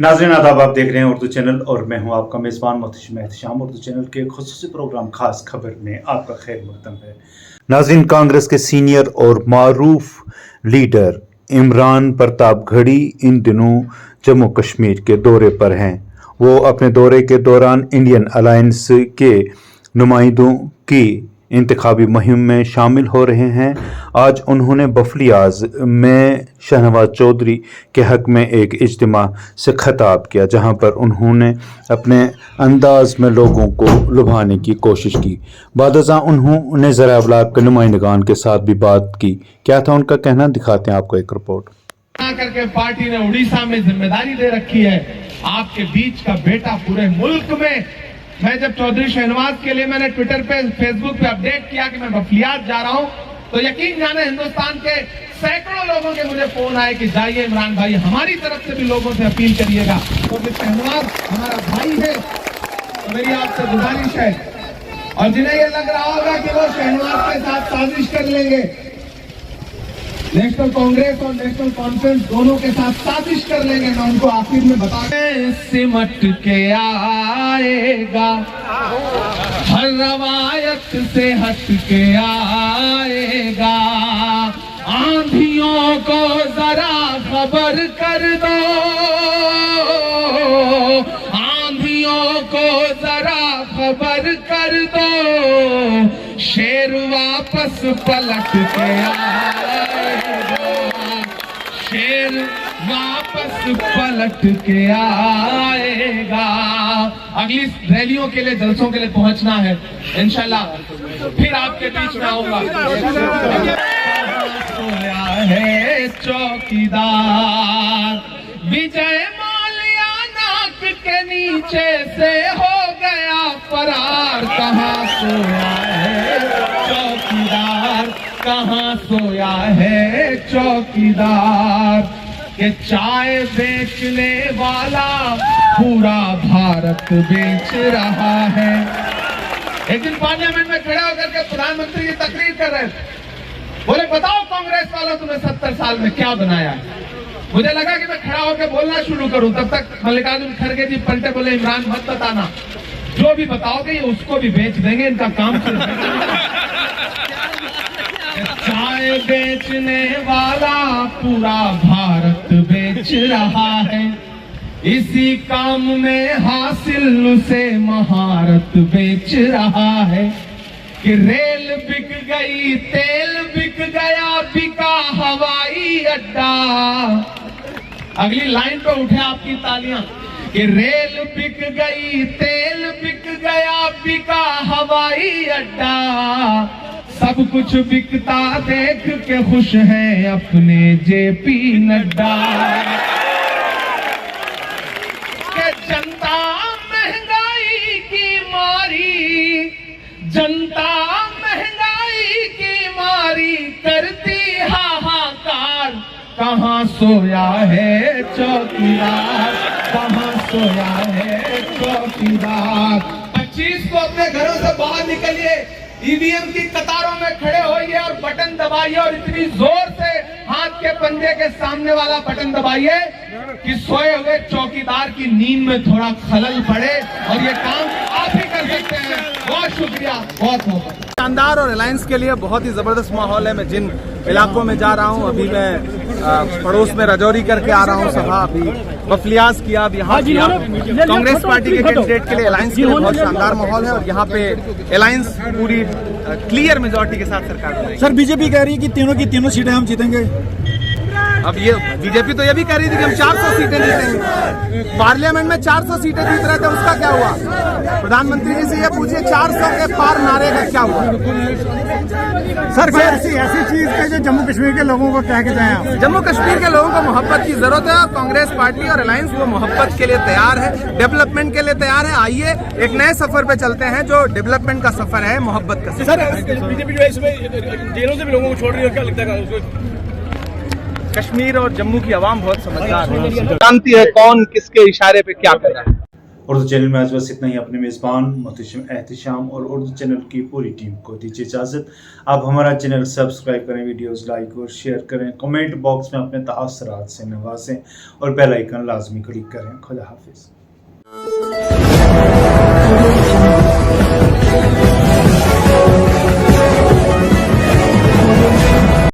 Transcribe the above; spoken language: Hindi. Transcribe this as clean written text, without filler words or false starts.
नाज़रीन आदाब, आप देख रहे हैं उर्दू चैनल और मैं हूं आपका मेज़बान मोहतशिम एहतशाम। उर्दू चैनल के खुसूसी प्रोग्राम खास खबर में आपका खैर मकदम है। नाज़रीन, कांग्रेस के सीनियर और मारूफ लीडर इमरान प्रतापगढ़ी इन दिनों जम्मू कश्मीर के दौरे पर हैं। वो अपने दौरे के दौरान इंडियन अलायंस के नुमाइंदों की इंतखाबी मुहिम में शामिल हो रहे हैं। आज उन्होंने बफलियाज में शाहनवाज चौधरी के हक में एक इज्तिमा से खिताब किया, जहां पर उन्होंने अपने अंदाज में लोगों को लुभाने की कोशिश की। बादशाह उन्होंने ज़रा अबलाग के नुमाइंदगान के साथ भी बात की। क्या था उनका कहना, दिखाते हैं आपको एक रिपोर्ट। करके पार्टी ने उड़ीसा में जिम्मेदारी दे रखी है। आपके बीच का बेटा पूरे मुल्क में, मैं जब चौधरी शहनवाज के लिए मैंने ट्विटर पे फेसबुक पे अपडेट किया कि मैं बफलियाज जा रहा हूं, तो यकीन जाने हिंदुस्तान के सैकड़ों लोगों के मुझे फोन आए कि जाइए इमरान भाई, हमारी तरफ से भी लोगों से अपील करिएगा, क्योंकि शहनवाज हमारा भाई है। तो मेरी आपसे गुजारिश है, और जिन्हें ये लग रहा होगा कि वो शहनवाज के साथ साजिश कर लेंगे, नेशनल कांग्रेस और नेशनल कॉन्फ्रेंस दोनों के साथ साजिश कर लेंगे, मैं उनको आखिर में बता सिमट के आएगा, हर रवायत से हट के आएगा, आंधियों को जरा खबर कर दो, आंधियों को जरा खबर कर दो, शेर वापस पलट के आएगा, शेर वापस पलट के आएगा। अगली रैलियों के लिए, जलसों के लिए पहुंचना है इंशाल्लाह, फिर आपके बीच में आऊंगा। सोया है चौकीदार, विजय माल्या नाक के नीचे से हो गया फरार, कहाँ सोया है चौकीदार, कहाँ सोया है चौकीदार, के चाय बेचने वाला पूरा भारत बेच रहा है। एक दिन पार्लियामेंट में खड़े होकर के प्रधानमंत्री जी तकरीर कर रहे थे, बोले बताओ कांग्रेस वालों तुमने 70 साल में क्या बनाया। मुझे लगा कि मैं खड़ा होकर बोलना शुरू करूं, तब तक मल्लिकार्जुन खड़गे जी पलटे, बोले इमरान मत बताना, जो भी बताओगे ये उसको भी बेच देंगे, इनका काम चाय बेचने वाला पूरा भारत बेच रहा है, इसी काम में हासिल उसे महारत बेच रहा है, कि रेल बिक गई, तेल बिक गया, बिका हवाई अड्डा। अगली लाइन पे उठे आपकी तालियां, कि रेल बिक गई, तेल बिक गया, बिका हवाई अड्डा, सब कुछ बिकता देख के खुश हैं अपने जेपी नड्डा, के जनता महंगाई की मारी, जनता महंगाई की मारी करती हाहाकार, कहाँ सोया है चौकीदार, कहाँ सोया है चौकीदार। 25 को अपने घरों से बाहर निकलिए, ईवीएम की कतारों में खड़े होइए और बटन दबाइए, और इतनी जोर से हाथ के पंजे के सामने वाला बटन दबाइए कि सोए हुए चौकीदार की नींद में थोड़ा खलल पड़े, और ये काम आप ही कर सकते हैं। बहुत शुक्रिया, बहुत बहुत शानदार। और अलायंस के लिए बहुत ही जबरदस्त माहौल है। मैं जिन इलाकों में जा रहा हूँ, अभी मैं पड़ोस में राजौरी करके आ रहा हूँ सभा, अभी बफलियाज किया, अब यहाँ किया। कांग्रेस पार्टी के कैंडिडेट के लिए, अलायंस के लिए बहुत शानदार माहौल है, और यहाँ पे अलायंस पूरी क्लियर मेजोरिटी के साथ सरकार करेगी। सर, बीजेपी कह रही है कि तीनों की तीनों सीटें हम जीतेंगे। अब ये बीजेपी तो ये भी कह रही थी कि हम 400 सीटें जीतेंगे। पार्लियामेंट में 400 सीटें जीत रहे थे, उसका क्या हुआ? प्रधानमंत्री जी से ये पूछिए 400 के पार नारे का क्या हुआ? सर, ऐसी चीज है जो जम्मू कश्मीर के लोगों को कह के जाए आप। जम्मू कश्मीर के लोगों को मोहब्बत की जरूरत है, और कांग्रेस पार्टी और अलायंस वो मोहब्बत के लिए तैयार है, डेवलपमेंट के लिए तैयार है। आइए एक नए सफर पे चलते हैं, जो डेवलपमेंट का सफर है, मोहब्बत का सफर। बीजेपी जो है इसमें जेलों से भी लोगों को छोड़ रही है, क्या लगता है? कश्मीर और जम्मू की आवाम बहुत समझदार है, जानती है कौन किसके इशारे पे क्या कर रहा है। उर्दू चैनल में आज बस इतना ही। अपने मेज़बान मोहतशम एहतिशाम और उर्दू चैनल की पूरी टीम को दीजिए इजाज़त। आप हमारा चैनल सब्सक्राइब करें, वीडियोस लाइक और शेयर करें, कमेंट बॉक्स में अपने तासरात से नवाजें और बेल आइकन लाजमी क्लिक करें। खुदा हाफिज़।